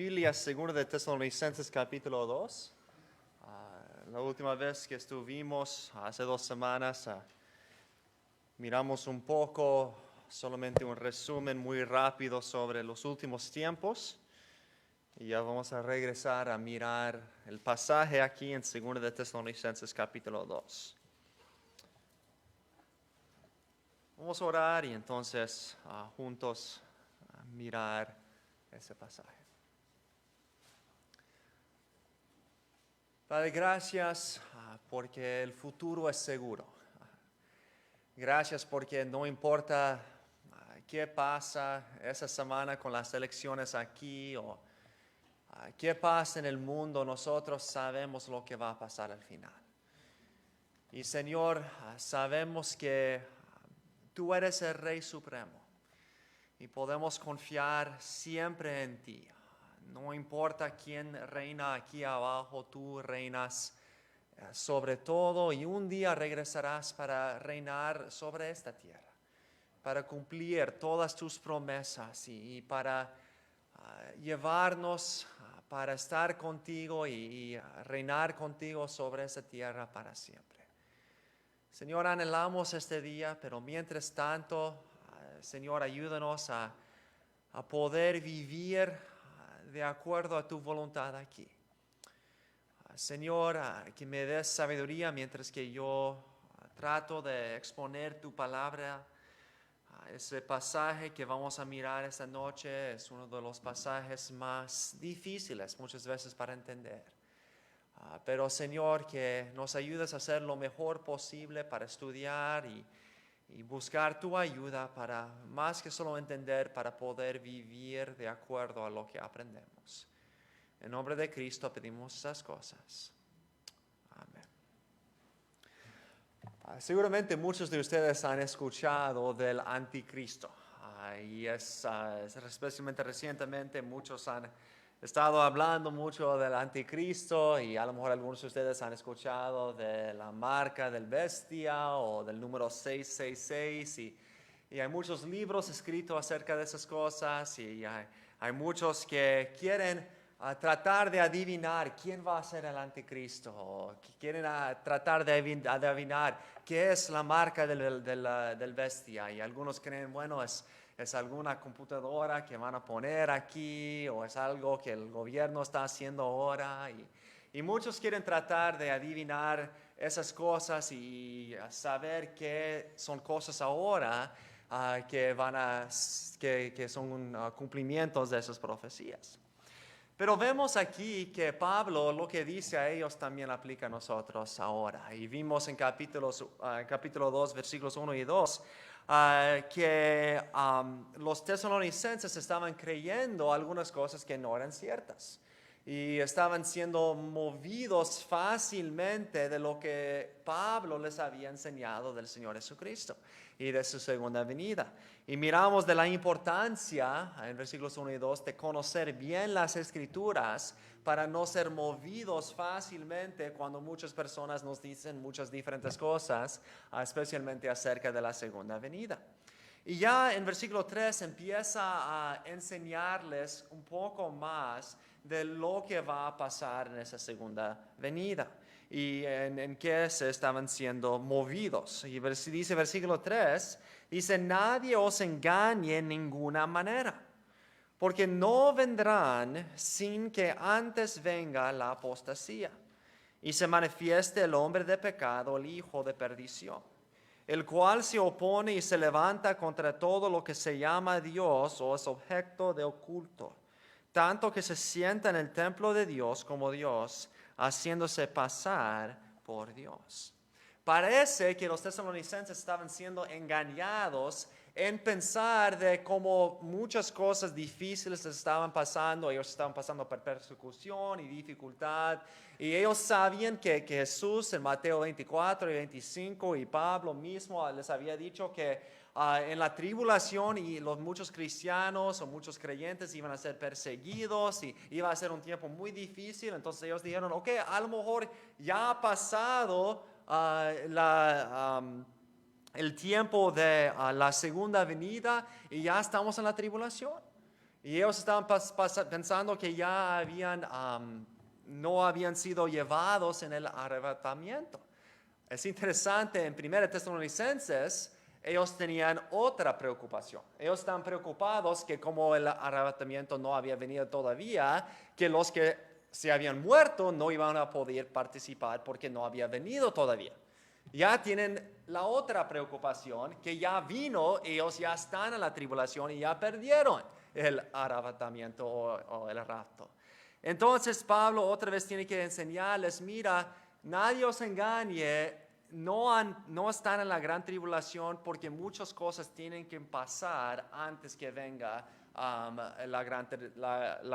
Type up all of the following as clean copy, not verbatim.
Biblia, segundo de Tesalonicenses capítulo 2. La última vez que estuvimos, hace 2 semanas, miramos un poco, solamente un resumen muy rápido sobre los últimos tiempos. Y ya vamos a regresar a mirar el pasaje aquí en segundo de Tesalonicenses capítulo 2. Vamos a orar y entonces juntos mirar ese pasaje. Padre, gracias porque el futuro es seguro. Gracias porque no importa qué pasa esa semana con las elecciones aquí o qué pasa en el mundo, nosotros sabemos lo que va a pasar al final. Y Señor, sabemos que tú eres el Rey Supremo y podemos confiar siempre en ti. No importa quién reina aquí abajo, tú reinas sobre todo y un día regresarás para reinar sobre esta tierra, para cumplir todas tus promesas y para llevarnos para estar contigo y reinar contigo sobre esa tierra para siempre. Señor, anhelamos este día, pero mientras tanto, Señor, ayúdanos a poder vivir de acuerdo a tu voluntad aquí. Señor, que me des sabiduría mientras que yo trato de exponer tu palabra. Ese pasaje que vamos a mirar esta noche es uno de los pasajes más difíciles muchas veces para entender. Pero Señor, que nos ayudes a hacer lo mejor posible para estudiar y buscar tu ayuda para más que solo entender, para poder vivir de acuerdo a lo que aprendemos. En nombre de Cristo pedimos esas cosas. Amén. Seguramente muchos de ustedes han escuchado del anticristo. Y especialmente recientemente muchos han estado hablando mucho del anticristo y a lo mejor algunos de ustedes han escuchado de la marca del bestia o del número 666 y hay muchos libros escritos acerca de esas cosas y hay muchos que quieren tratar de adivinar quién va a ser el anticristo o quieren tratar de adivinar qué es la marca del bestia y algunos creen, bueno, es alguna computadora que van a poner aquí o es algo que el gobierno está haciendo ahora y muchos quieren tratar de adivinar esas cosas y saber qué son cosas ahora que son cumplimientos de esas profecías. Pero vemos aquí que Pablo lo que dice a ellos también aplica a nosotros ahora. Y vimos en capítulo 2, versículos 1 y 2, que los tesalonicenses estaban creyendo algunas cosas que no eran ciertas. Y estaban siendo movidos fácilmente de lo que Pablo les había enseñado del Señor Jesucristo y de su segunda venida. Y miramos de la importancia, en versículos 1 y 2, de conocer bien las Escrituras para no ser movidos fácilmente cuando muchas personas nos dicen muchas diferentes cosas, especialmente acerca de la segunda venida. Y ya en versículo 3 empieza a enseñarles un poco más de lo que va a pasar en esa segunda venida y en qué se estaban siendo movidos. Y dice versículo 3, dice, nadie os engañe en ninguna manera, porque no vendrán sin que antes venga la apostasía y se manifieste el hombre de pecado, el hijo de perdición, el cual se opone y se levanta contra todo lo que se llama Dios o es objeto de culto, tanto que se sienta en el templo de Dios como Dios, haciéndose pasar por Dios. Parece que los tesalonicenses estaban siendo engañados en pensar de cómo muchas cosas difíciles estaban pasando. Ellos estaban pasando por persecución y dificultad. Y ellos sabían que Jesús en Mateo 24 y 25 y Pablo mismo les había dicho que en la tribulación y muchos cristianos o muchos creyentes iban a ser perseguidos y iba a ser un tiempo muy difícil. Entonces ellos dijeron, ok, a lo mejor ya ha pasado el tiempo de la segunda venida y ya estamos en la tribulación. Y ellos estaban pensando que ya no habían sido llevados en el arrebatamiento. Es interesante, en 1 Tesalonicenses, ellos tenían otra preocupación. Ellos estaban preocupados que como el arrebatamiento no había venido todavía, que los que se habían muerto no iban a poder participar porque no había venido todavía. Ya tienen la otra preocupación, que ya vino, ellos ya están en la tribulación y ya perdieron el arrebatamiento o el rapto. Entonces Pablo otra vez tiene que enseñarles, mira, nadie os engañe, no están en la gran tribulación porque muchas cosas tienen que pasar antes que venga la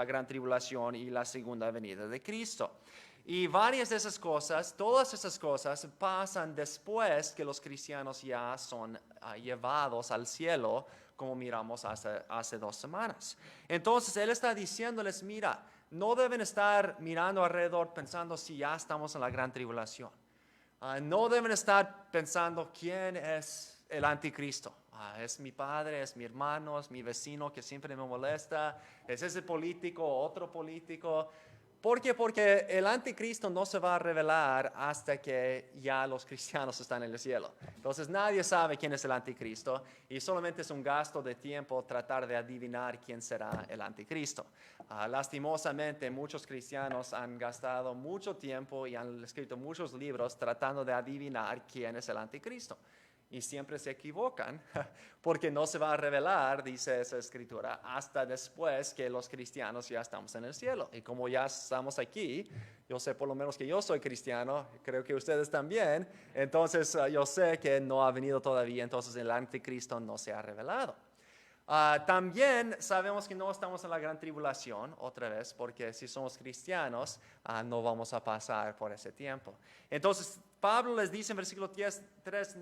gran tribulación y la segunda venida de Cristo. Y varias de esas cosas, todas esas cosas pasan después que los cristianos ya son llevados al cielo, como miramos hace 2 semanas. Entonces él está diciéndoles, mira, no deben estar mirando alrededor pensando si ya estamos en la gran tribulación. No deben estar pensando quién es el anticristo. Es mi padre, es mi hermano, es mi vecino que siempre me molesta, es ese político, otro político. ¿Por qué? Porque el anticristo no se va a revelar hasta que ya los cristianos están en el cielo. Entonces nadie sabe quién es el anticristo y solamente es un gasto de tiempo tratar de adivinar quién será el anticristo. Lastimosamente muchos cristianos han gastado mucho tiempo y han escrito muchos libros tratando de adivinar quién es el anticristo. Y siempre se equivocan porque no se va a revelar, dice esa escritura, hasta después que los cristianos ya estamos en el cielo. Y como ya estamos aquí, yo sé por lo menos que yo soy cristiano, creo que ustedes también, entonces yo sé que no ha venido todavía, entonces el anticristo no se ha revelado. También sabemos que no estamos en la gran tribulación otra vez, porque si somos cristianos no vamos a pasar por ese tiempo. Entonces Pablo les dice en versículo 3,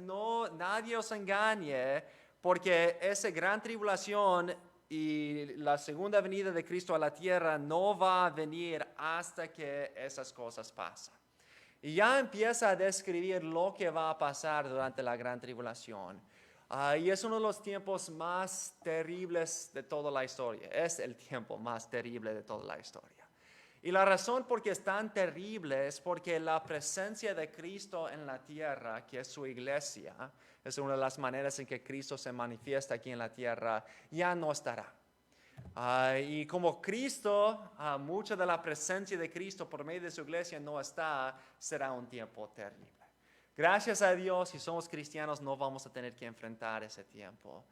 nadie os engañe, porque esa gran tribulación y la segunda venida de Cristo a la tierra no va a venir hasta que esas cosas pasen. Y ya empieza a describir lo que va a pasar durante la gran tribulación. Y es uno de los tiempos más terribles de toda la historia. Es el tiempo más terrible de toda la historia. Y la razón por qué es tan terrible es porque la presencia de Cristo en la tierra, que es su iglesia, es una de las maneras en que Cristo se manifiesta aquí en la tierra, ya no estará. Y como Cristo, mucha de la presencia de Cristo por medio de su iglesia no está, será un tiempo terrible. Gracias a Dios, si somos cristianos, no vamos a tener que enfrentar ese tiempo.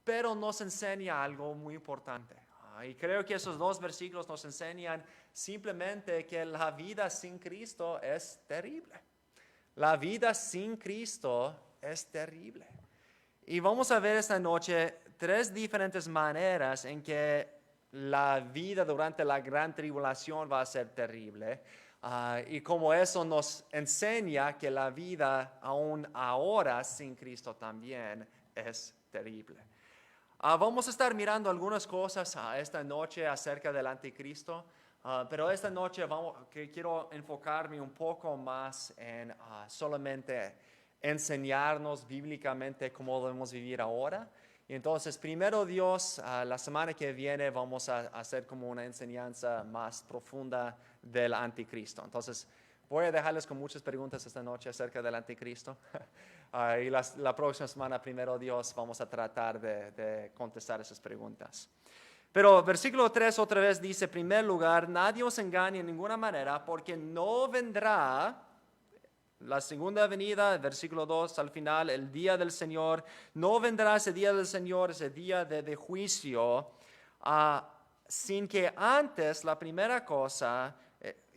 Pero nos enseña algo muy importante. Y creo que esos 2 versículos nos enseñan simplemente que la vida sin Cristo es terrible. La vida sin Cristo es terrible. Y vamos a ver esta noche 3 diferentes maneras en que la vida durante la gran tribulación va a ser terrible. Y como eso nos enseña que la vida aún ahora sin Cristo también es terrible. Vamos a estar mirando algunas cosas esta noche acerca del anticristo, pero esta noche quiero enfocarme un poco más en solamente enseñarnos bíblicamente cómo debemos vivir ahora. Y entonces, primero Dios, la semana que viene vamos a hacer como una enseñanza más profunda del anticristo. Entonces, voy a dejarles con muchas preguntas esta noche acerca del anticristo. Y la próxima semana, primero Dios, vamos a tratar de contestar esas preguntas. Pero versículo 3 otra vez dice, en primer lugar, nadie os engañe en ninguna manera, porque no vendrá la segunda venida, versículo 2 al final, el día del Señor. No vendrá ese día del Señor, ese día de juicio, sin que antes la primera cosa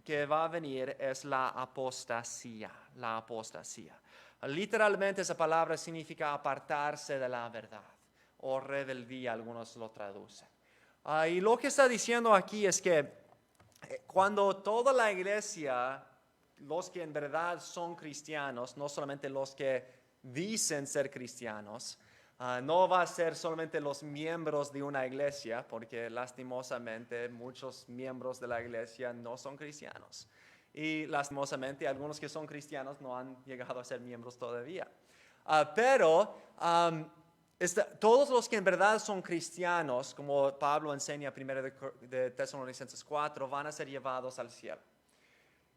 que va a venir es la apostasía. La apostasía. Literalmente esa palabra significa apartarse de la verdad o rebeldía, algunos lo traducen. Y lo que está diciendo aquí es que cuando toda la iglesia, los que en verdad son cristianos, no solamente los que dicen ser cristianos, no va a ser solamente los miembros de una iglesia, porque lastimosamente muchos miembros de la iglesia no son cristianos. Y lastimosamente algunos que son cristianos no han llegado a ser miembros todavía. Pero Todos los que en verdad son cristianos, como Pablo enseña primero de Tesalonicenses 4, van a ser llevados al cielo.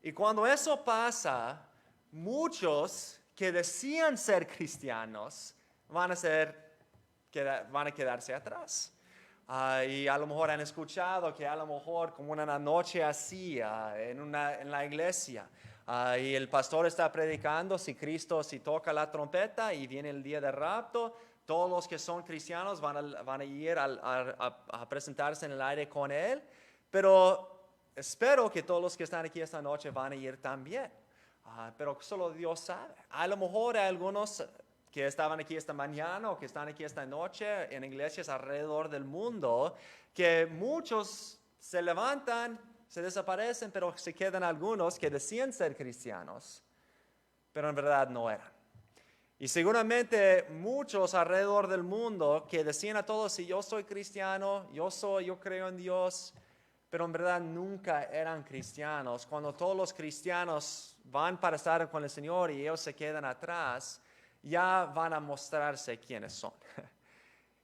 Y cuando eso pasa, muchos que decían ser cristianos van a quedarse atrás. Y a lo mejor han escuchado que a lo mejor como una noche así en la iglesia, y el pastor está predicando si toca la trompeta y viene el día del rapto, todos los que son cristianos van a ir a presentarse en el aire con él, pero espero que todos los que están aquí esta noche van a ir también. Pero solo Dios sabe. A lo mejor hay algunos que estaban aquí esta mañana o que están aquí esta noche en iglesias alrededor del mundo, que muchos se levantan, se desaparecen, pero se quedan algunos que decían ser cristianos, pero en verdad no eran. Y seguramente muchos alrededor del mundo que decían a todos, si yo soy cristiano, yo creo en Dios, pero en verdad nunca eran cristianos. Cuando todos los cristianos van para estar con el Señor y ellos se quedan atrás, ya van a mostrarse quiénes son.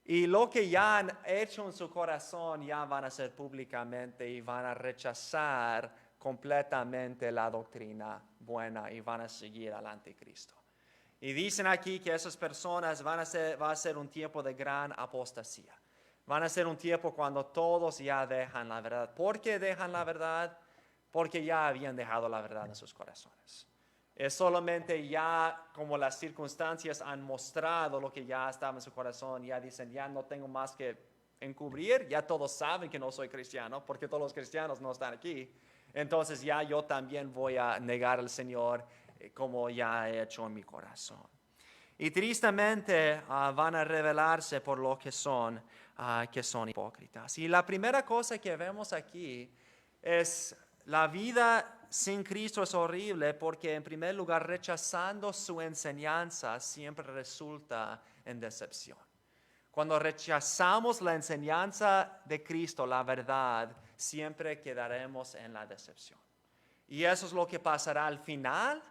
Y lo que ya han hecho en su corazón ya van a hacer públicamente y van a rechazar completamente la doctrina buena y van a seguir al anticristo. Y dicen aquí que esas personas va a ser un tiempo de gran apostasía. Van a ser un tiempo cuando todos ya dejan la verdad. ¿Por qué dejan la verdad? Porque ya habían dejado la verdad en sus corazones. Es solamente ya como las circunstancias han mostrado lo que ya estaba en su corazón, ya dicen, ya no tengo más que encubrir, ya todos saben que no soy cristiano, porque todos los cristianos no están aquí. Entonces ya yo también voy a negar al Señor como ya he hecho en mi corazón. Y tristemente van a revelarse por lo que son hipócritas. Y la primera cosa que vemos aquí es la vida sin Cristo es horrible porque en primer lugar rechazando su enseñanza siempre resulta en decepción. Cuando rechazamos la enseñanza de Cristo, la verdad, siempre quedaremos en la decepción. Y eso es lo que pasará al final,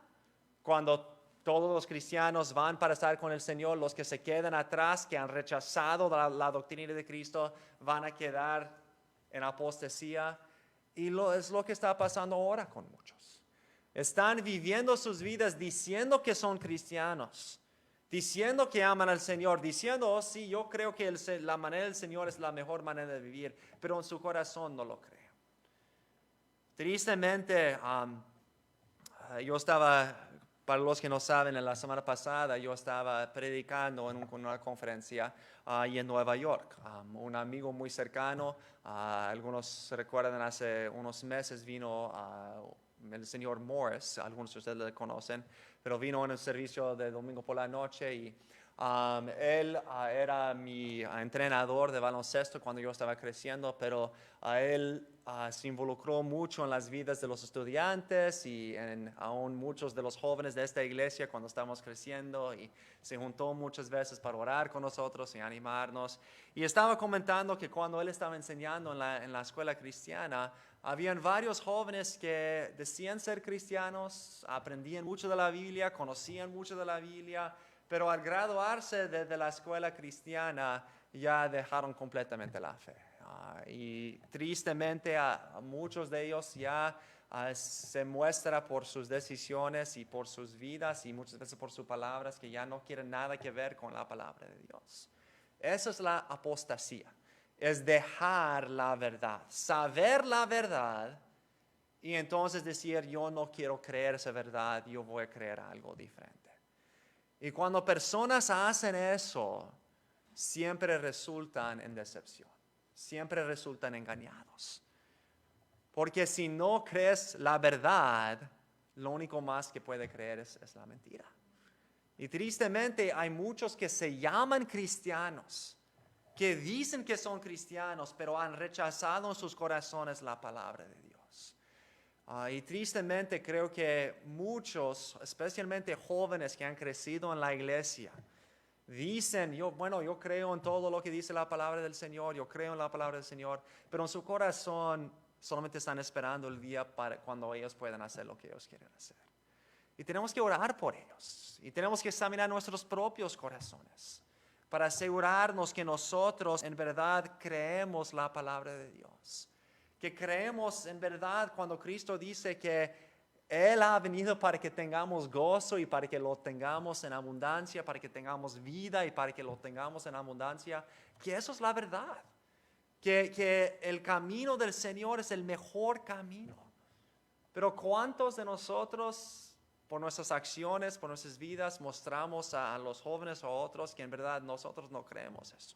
cuando todos los cristianos van para estar con el Señor, los que se quedan atrás, que han rechazado la doctrina de Cristo, van a quedar en apostasía. Y es lo que está pasando ahora con muchos. Están viviendo sus vidas diciendo que son cristianos, diciendo que aman al Señor, diciendo, oh sí, yo creo que la manera del Señor es la mejor manera de vivir, pero en su corazón no lo creen. Tristemente, yo estaba, para los que no saben, en la semana pasada yo estaba predicando en una conferencia ahí en Nueva York. Un amigo muy cercano, algunos se recuerdan, hace unos meses vino el señor Morris, algunos de ustedes le conocen, pero vino en el servicio de domingo por la noche y él era mi entrenador de baloncesto cuando yo estaba creciendo, pero él se involucró mucho en las vidas de los estudiantes y aún muchos de los jóvenes de esta iglesia cuando estábamos creciendo, y se juntó muchas veces para orar con nosotros y animarnos. Y estaba comentando que cuando él estaba enseñando en la escuela cristiana, habían varios jóvenes que decían ser cristianos, aprendían mucho de la Biblia, conocían mucho de la Biblia, pero al graduarse de la escuela cristiana ya dejaron completamente la fe. Y tristemente a muchos de ellos ya se muestra por sus decisiones y por sus vidas y muchas veces por sus palabras que ya no quieren nada que ver con la palabra de Dios. Esa es la apostasía, es dejar la verdad, saber la verdad y entonces decir yo no quiero creer esa verdad, yo voy a creer algo diferente. Y cuando personas hacen eso, siempre resultan en decepción, siempre resultan engañados. Porque si no crees la verdad, lo único más que puede creer es la mentira. Y tristemente hay muchos que se llaman cristianos, que dicen que son cristianos, pero han rechazado en sus corazones la palabra de Dios. Y tristemente creo que muchos, especialmente jóvenes que han crecido en la iglesia, dicen, yo creo en todo lo que dice la palabra del Señor, yo creo en la palabra del Señor, pero en su corazón solamente están esperando el día cuando ellos puedan hacer lo que ellos quieren hacer. Y tenemos que orar por ellos, y tenemos que examinar nuestros propios corazones, para asegurarnos que nosotros en verdad creemos la palabra de Dios. Que creemos en verdad cuando Cristo dice que Él ha venido para que tengamos gozo y para que lo tengamos en abundancia, para que tengamos vida y para que lo tengamos en abundancia, que eso es la verdad. Que el camino del Señor es el mejor camino. Pero ¿cuántos de nosotros, por nuestras acciones, por nuestras vidas, mostramos a los jóvenes o a otros que en verdad nosotros no creemos eso?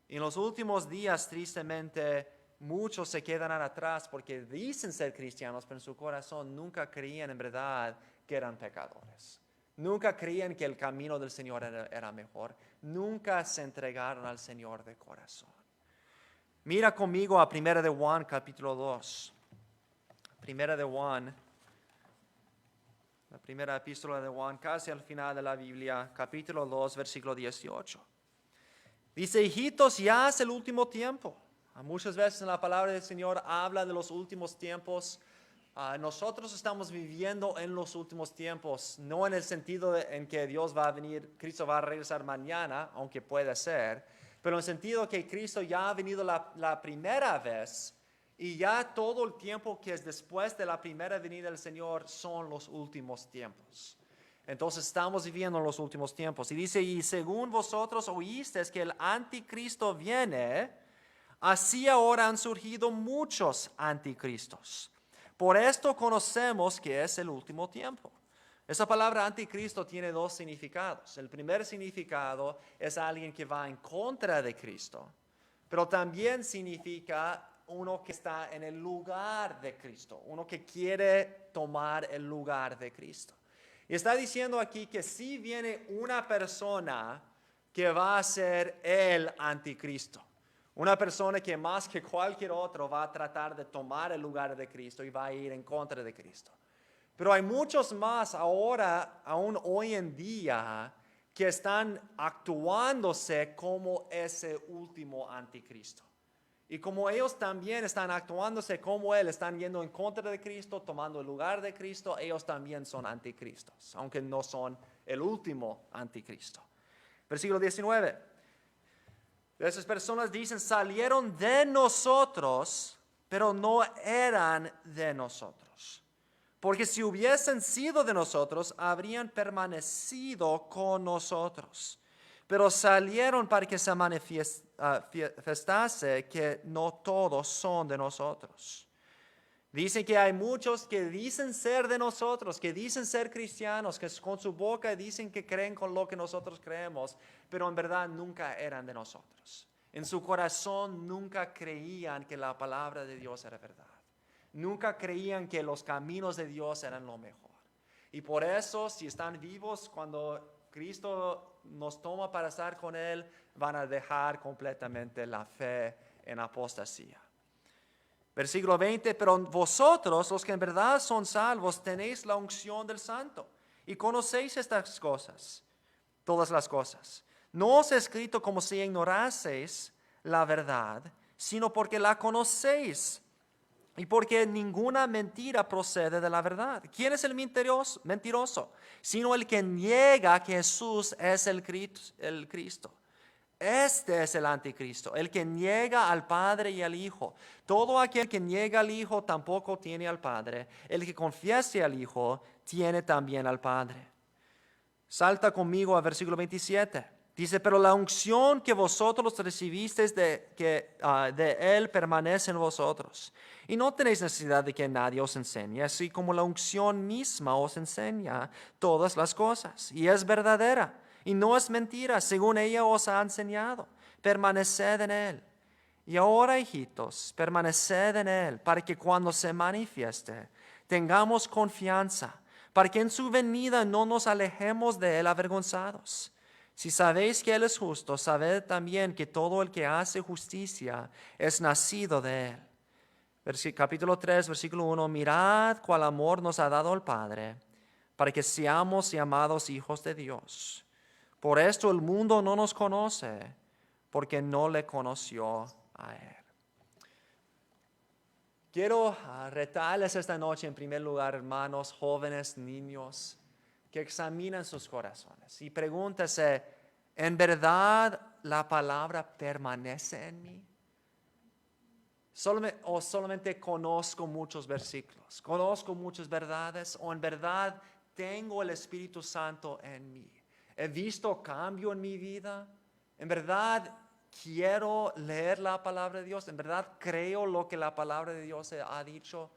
Y en los últimos días, tristemente, muchos se quedarán atrás porque dicen ser cristianos, pero en su corazón nunca creían en verdad que eran pecadores. Nunca creían que el camino del Señor era mejor. Nunca se entregaron al Señor de corazón. Mira conmigo a 1 de Juan, capítulo 2. 1 de Juan, la primera epístola de Juan, casi al final de la Biblia, capítulo 2, versículo 18. Dice, hijitos, ya es el último tiempo. Muchas veces en la palabra del Señor habla de los últimos tiempos. Nosotros estamos viviendo en los últimos tiempos, no en el sentido en que Dios va a venir, Cristo va a regresar mañana, aunque puede ser, pero en el sentido que Cristo ya ha venido la primera vez y ya todo el tiempo que es después de la primera venida del Señor son los últimos tiempos. Entonces estamos viviendo en los últimos tiempos. Y dice, y según vosotros oísteis que el anticristo viene, así ahora han surgido muchos anticristos. Por esto conocemos que es el último tiempo. Esa palabra anticristo tiene dos significados. El primer significado es alguien que va en contra de Cristo, pero también significa uno que está en el lugar de Cristo, uno que quiere tomar el lugar de Cristo. Y está diciendo aquí que si viene una persona que va a ser el anticristo, una persona que más que cualquier otro va a tratar de tomar el lugar de Cristo y va a ir en contra de Cristo. Pero hay muchos más ahora, aún hoy en día, que están actuándose como ese último anticristo. Y como ellos también están actuándose como Él, están yendo en contra de Cristo, tomando el lugar de Cristo, ellos también son anticristos, aunque no son el último anticristo. Versículo 19. Esas personas dicen, salieron de nosotros, pero no eran de nosotros. Porque si hubiesen sido de nosotros, habrían permanecido con nosotros. Pero salieron para que se manifestase que no todos son de nosotros. Dicen que hay muchos que dicen ser de nosotros, que dicen ser cristianos, que con su boca dicen que creen con lo que nosotros creemos, pero en verdad nunca eran de nosotros. En su corazón nunca creían que la palabra de Dios era verdad. Nunca creían que los caminos de Dios eran lo mejor. Y por eso, si están vivos, cuando Cristo nos toma para estar con Él, van a dejar completamente la fe en apostasía. Versículo 20, pero vosotros, los que en verdad son salvos, tenéis la unción del Santo y conocéis estas cosas, todas las cosas. No os he escrito como si ignoraseis la verdad, sino porque la conocéis y porque ninguna mentira procede de la verdad. ¿Quién es el mentiroso? Sino el que niega que Jesús es el Cristo. Este es el anticristo, el que niega al Padre y al Hijo. Todo aquel que niega al Hijo tampoco tiene al Padre. El que confiese al Hijo tiene también al Padre. Salta conmigo a versículo 27. Dice, pero la unción que vosotros recibisteis de Él permanece en vosotros. Y no tenéis necesidad de que nadie os enseñe, así como la unción misma os enseña todas las cosas. Y es verdadera, y no es mentira, según ella os ha enseñado. Permaneced en Él. Y ahora, hijitos, permaneced en Él, para que cuando se manifieste, tengamos confianza, para que en su venida no nos alejemos de Él avergonzados. Si sabéis que Él es justo, sabed también que todo el que hace justicia es nacido de Él. Capítulo 3, versículo 1. Mirad cuál amor nos ha dado el Padre, para que seamos llamados hijos de Dios. Por esto el mundo no nos conoce, porque no le conoció a Él. Quiero retarles esta noche, en primer lugar, hermanos, jóvenes, niños, que examinen sus corazones y pregúntese, ¿En verdad la palabra permanece en mí? Solamente conozco muchos versículos, conozco muchas verdades, o en verdad tengo el Espíritu Santo en mí. He visto cambio en mi vida. En verdad quiero leer la palabra de Dios. En verdad creo lo que la palabra de Dios ha dicho.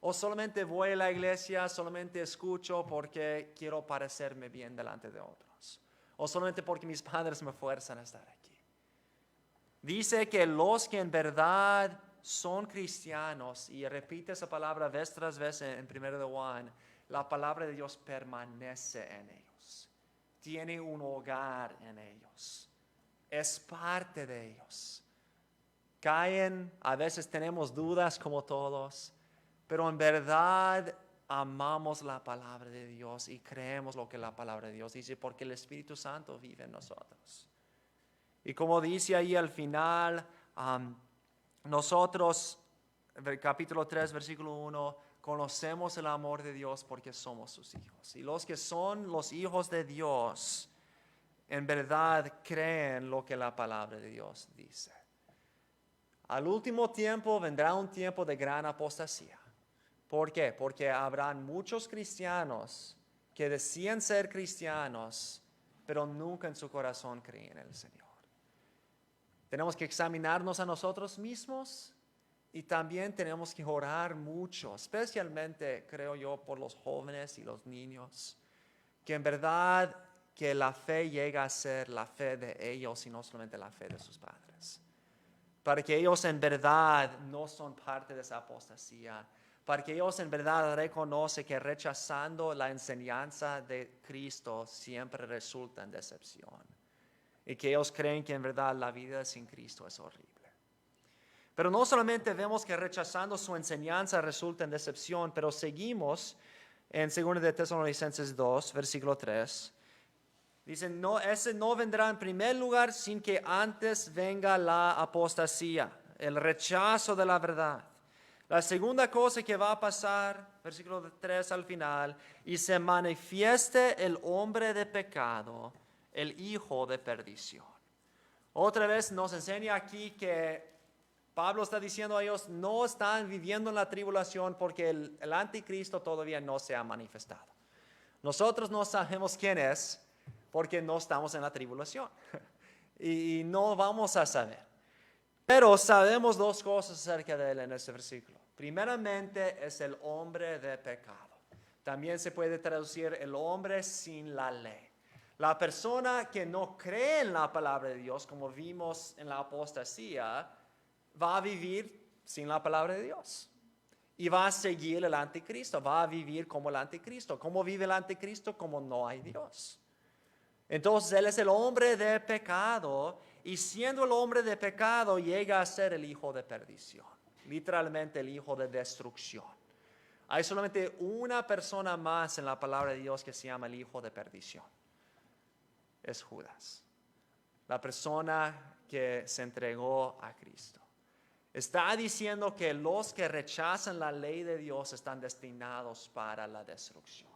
O solamente voy a la iglesia, solamente escucho porque quiero parecerme bien delante de otros. O solamente porque mis padres me fuerzan a estar aquí. Dice que los que en verdad son cristianos, y repite esa palabra vez tras vez en 1 de Juan, la palabra de Dios permanece en ellos. Tiene un hogar en ellos. Es parte de ellos. Caen, a veces tenemos dudas como todos, pero en verdad amamos la palabra de Dios y creemos lo que la palabra de Dios dice porque el Espíritu Santo vive en nosotros. Y como dice ahí al final, nosotros, capítulo 3, versículo 1, conocemos el amor de Dios porque somos sus hijos. Y los que son los hijos de Dios, en verdad creen lo que la palabra de Dios dice. Al último tiempo vendrá un tiempo de gran apostasía. ¿Por qué? Porque habrán muchos cristianos que decían ser cristianos, pero nunca en su corazón creen en el Señor. Tenemos que examinarnos a nosotros mismos y también tenemos que orar mucho, especialmente creo yo por los jóvenes y los niños, que en verdad que la fe llega a ser la fe de ellos y no solamente la fe de sus padres. Para que ellos en verdad no son parte de esa apostasía, para que ellos en verdad reconocen que rechazando la enseñanza de Cristo siempre resulta en decepción. Y que ellos creen que en verdad la vida sin Cristo es horrible. Pero no solamente vemos que rechazando su enseñanza resulta en decepción, pero seguimos en 2 de Tesalonicenses 2, versículo 3. Dice, no, ese no vendrá en primer lugar sin que antes venga la apostasía, el rechazo de la verdad. La segunda cosa que va a pasar, versículo 3 al final, y se manifieste el hombre de pecado, el hijo de perdición. Otra vez nos enseña aquí que Pablo está diciendo a ellos, no están viviendo en la tribulación porque el anticristo todavía no se ha manifestado. Nosotros no sabemos quién es porque no estamos en la tribulación y no vamos a saber. Pero sabemos dos cosas acerca de él en este versículo. Primeramente es el hombre de pecado. También se puede traducir el hombre sin la ley. La persona que no cree en la palabra de Dios, como vimos en la apostasía, va a vivir sin la palabra de Dios. Y va a seguir el anticristo, va a vivir como el anticristo. ¿Cómo vive el anticristo? Como no hay Dios. Entonces él es el hombre de pecado y siendo el hombre de pecado llega a ser el hijo de perdición. Literalmente el hijo de destrucción. Hay solamente una persona más en la palabra de Dios que se llama el hijo de perdición. Es Judas, la persona que se entregó a Cristo. Está diciendo que los que rechazan la ley de Dios están destinados para la destrucción.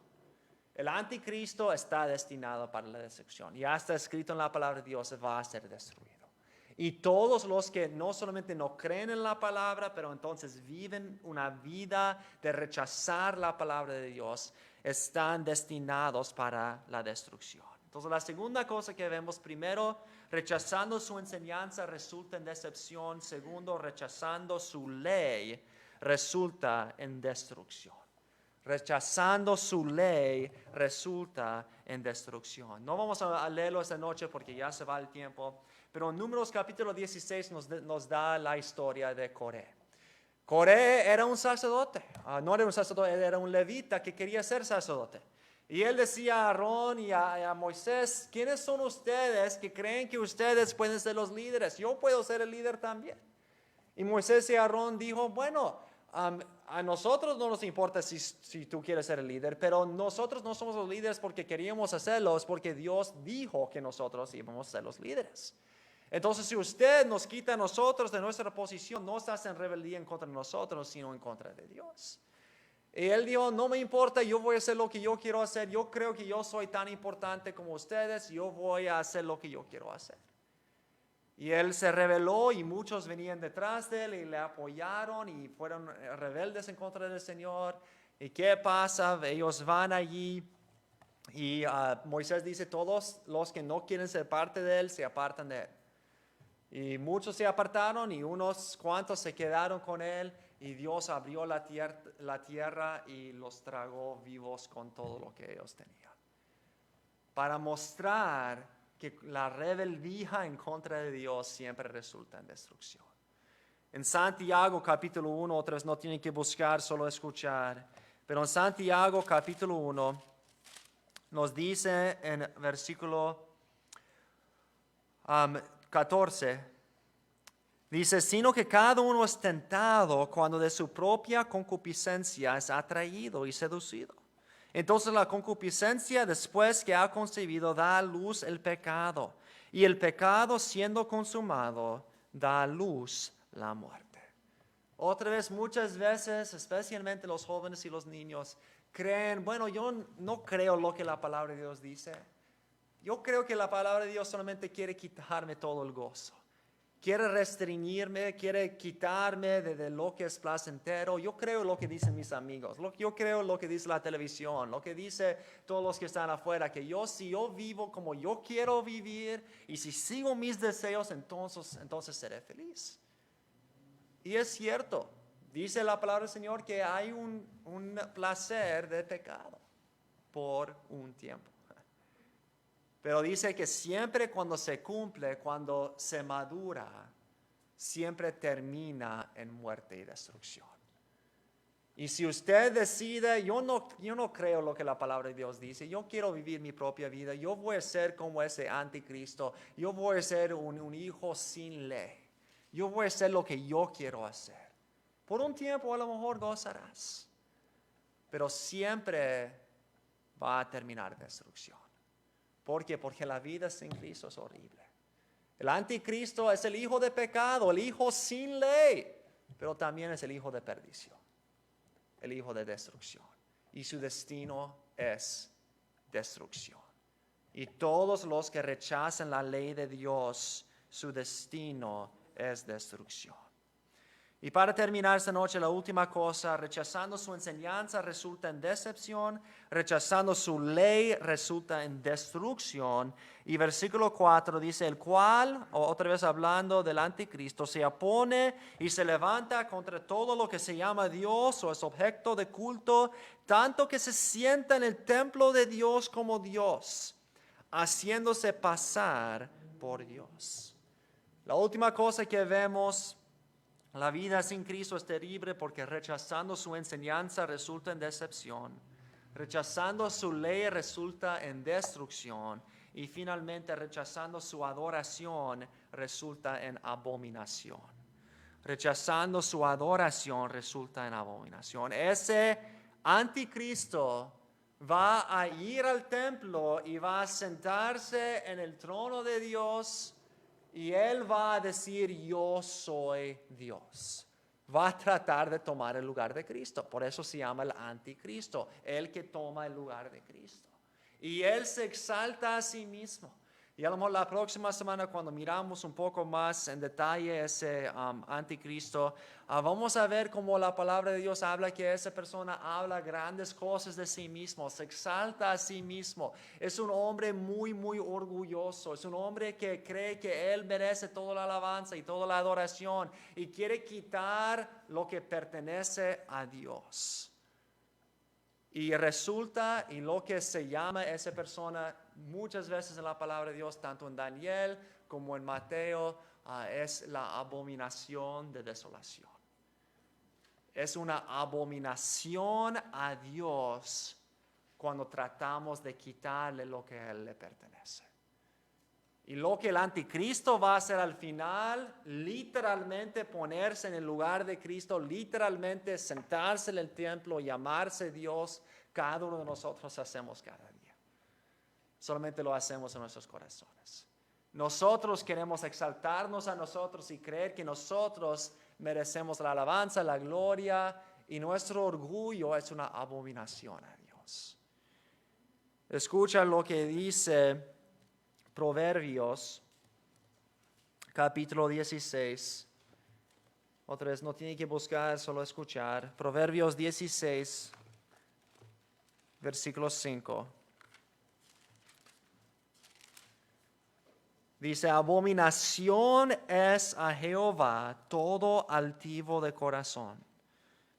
El anticristo está destinado para la destrucción. Ya está escrito en la palabra de Dios, va a ser destruido. Y todos los que no solamente no creen en la palabra, pero entonces viven una vida de rechazar la palabra de Dios, están destinados para la destrucción. Entonces la segunda cosa que vemos, primero, rechazando su enseñanza resulta en decepción. Segundo, rechazando su ley resulta en destrucción. Rechazando su ley resulta en destrucción. No vamos a leerlo esta noche porque ya se va el tiempo, pero en Números capítulo 16 nos da la historia de Coré. Coré era un sacerdote, no era un sacerdote, era un levita que quería ser sacerdote. Y él decía a Aarón y a Moisés, ¿quiénes son ustedes que creen que ustedes pueden ser los líderes? Yo puedo ser el líder también. Y Moisés y Aarón dijo, bueno, a nosotros no nos importa si tú quieres ser el líder, pero nosotros no somos los líderes porque queríamos hacerlo, es porque Dios dijo que nosotros íbamos a ser los líderes. Entonces, si usted nos quita a nosotros de nuestra posición, no estás en rebeldía en contra de nosotros, sino en contra de Dios. Y él dijo, no me importa, yo voy a hacer lo que yo quiero hacer. Yo creo que yo soy tan importante como ustedes. Yo voy a hacer lo que yo quiero hacer. Y él se rebeló y muchos venían detrás de él y le apoyaron y fueron rebeldes en contra del Señor. ¿Y qué pasa? Ellos van allí y Moisés dice, todos los que no quieren ser parte de él se apartan de él. Y muchos se apartaron y unos cuantos se quedaron con él y Dios abrió la tierra y los tragó vivos con todo lo que ellos tenían. Para mostrar que la rebeldía en contra de Dios siempre resulta en destrucción. En Santiago capítulo 1, otra vez no tienen que buscar, solo escuchar, pero en Santiago capítulo 1 nos dice en versículo 14, dice, sino que cada uno es tentado cuando de su propia concupiscencia es atraído y seducido. Entonces la concupiscencia, después que ha concebido, da a luz el pecado. Y el pecado, siendo consumado, da a luz la muerte. Otra vez, muchas veces, especialmente los jóvenes y los niños, creen, bueno, yo no creo lo que la palabra de Dios dice. Yo creo que la palabra de Dios solamente quiere quitarme todo el gozo. Quiere restringirme, quiere quitarme de lo que es placentero. Yo creo lo que dicen mis amigos, yo creo lo que dice la televisión, lo que dice todos los que están afuera, que si yo vivo como yo quiero vivir y si sigo mis deseos, entonces seré feliz. Y es cierto, dice la palabra del Señor que hay un placer de pecado por un tiempo. Pero dice que siempre cuando se cumple, cuando se madura, siempre termina en muerte y destrucción. Y si usted decide, yo no creo lo que la palabra de Dios dice, yo quiero vivir mi propia vida, yo voy a ser como ese anticristo, yo voy a ser un hijo sin ley, yo voy a hacer lo que yo quiero hacer. Por un tiempo a lo mejor gozarás, pero siempre va a terminar en destrucción. ¿Por qué? Porque la vida sin Cristo es horrible. El anticristo es el hijo de pecado, el hijo sin ley, pero también es el hijo de perdición, el hijo de destrucción. Y su destino es destrucción. Y todos los que rechazan la ley de Dios, su destino es destrucción. Y para terminar esta noche, la última cosa, rechazando su enseñanza resulta en decepción, rechazando su ley resulta en destrucción. Y versículo 4 dice, el cual, otra vez hablando del anticristo, se opone y se levanta contra todo lo que se llama Dios o es objeto de culto, tanto que se sienta en el templo de Dios como Dios, haciéndose pasar por Dios. La última cosa que vemos, la vida sin Cristo es terrible porque rechazando su enseñanza resulta en decepción, rechazando su ley resulta en destrucción y finalmente rechazando su adoración resulta en abominación. Rechazando su adoración resulta en abominación. Ese anticristo va a ir al templo y va a sentarse en el trono de Dios. Y él va a decir, yo soy Dios. Va a tratar de tomar el lugar de Cristo. Por eso se llama el anticristo, el que toma el lugar de Cristo. Y él se exalta a sí mismo. Y a lo mejor la próxima semana cuando miramos un poco más en detalle ese anticristo, vamos a ver cómo la palabra de Dios habla que esa persona habla grandes cosas de sí mismo, se exalta a sí mismo. Es un hombre muy, muy orgulloso, es un hombre que cree que él merece toda la alabanza y toda la adoración y quiere quitar lo que pertenece a Dios. Y resulta, y lo que se llama esa persona muchas veces en la palabra de Dios, tanto en Daniel como en Mateo, es la abominación de desolación. Es una abominación a Dios cuando tratamos de quitarle lo que a Él le pertenece. Y lo que el anticristo va a hacer al final, literalmente ponerse en el lugar de Cristo, literalmente sentarse en el templo, llamarse Dios, cada uno de nosotros hacemos cada día. Solamente lo hacemos en nuestros corazones. Nosotros queremos exaltarnos a nosotros y creer que nosotros merecemos la alabanza, la gloria y nuestro orgullo es una abominación a Dios. Escucha lo que dice Proverbios, capítulo 16. Otra vez, no tiene que buscar, solo escuchar. Proverbios 16, versículo 5. Dice, abominación es a Jehová todo altivo de corazón.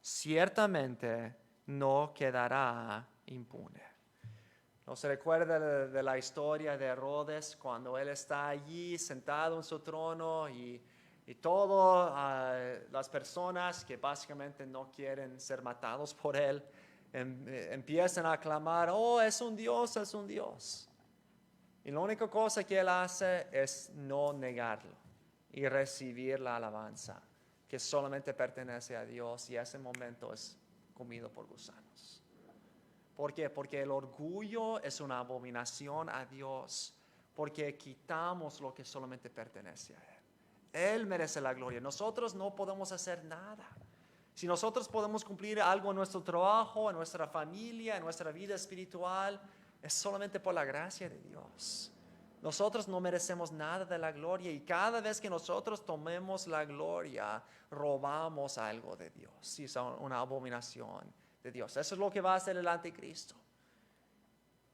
Ciertamente no quedará impune. ¿No se recuerda de la historia de Herodes cuando él está allí sentado en su trono y todas las personas que básicamente no quieren ser matados por él empiezan a clamar, oh, es un Dios, es un Dios. Y la única cosa que él hace es no negarlo y recibir la alabanza que solamente pertenece a Dios, y ese momento es comido por gusanos. ¿Por qué? Porque el orgullo es una abominación a Dios, porque quitamos lo que solamente pertenece a Él. Él merece la gloria. Nosotros no podemos hacer nada. Si nosotros podemos cumplir algo en nuestro trabajo, en nuestra familia, en nuestra vida espiritual, es solamente por la gracia de Dios. Nosotros no merecemos nada de la gloria, y cada vez que nosotros tomemos la gloria, robamos algo de Dios. Y es una abominación de Dios. Eso es lo que va a hacer el anticristo.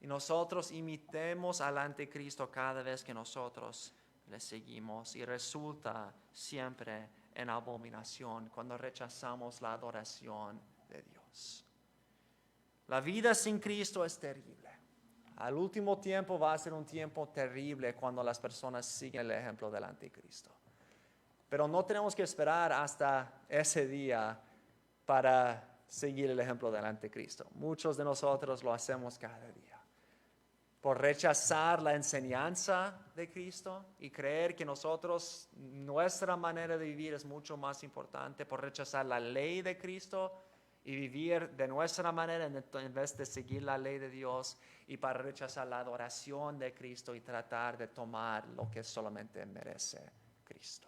Y nosotros imitemos al anticristo cada vez que nosotros le seguimos, y resulta siempre en abominación cuando rechazamos la adoración de Dios. La vida sin Cristo es terrible. Al último tiempo va a ser un tiempo terrible cuando las personas siguen el ejemplo del anticristo. Pero no tenemos que esperar hasta ese día para seguir el ejemplo del anticristo. Muchos de nosotros lo hacemos cada día. Por rechazar la enseñanza de Cristo y creer que nuestra manera de vivir es mucho más importante, por rechazar la ley de Cristo y vivir de nuestra manera en vez de seguir la ley de Dios, y para rechazar la adoración de Cristo y tratar de tomar lo que solamente merece Cristo.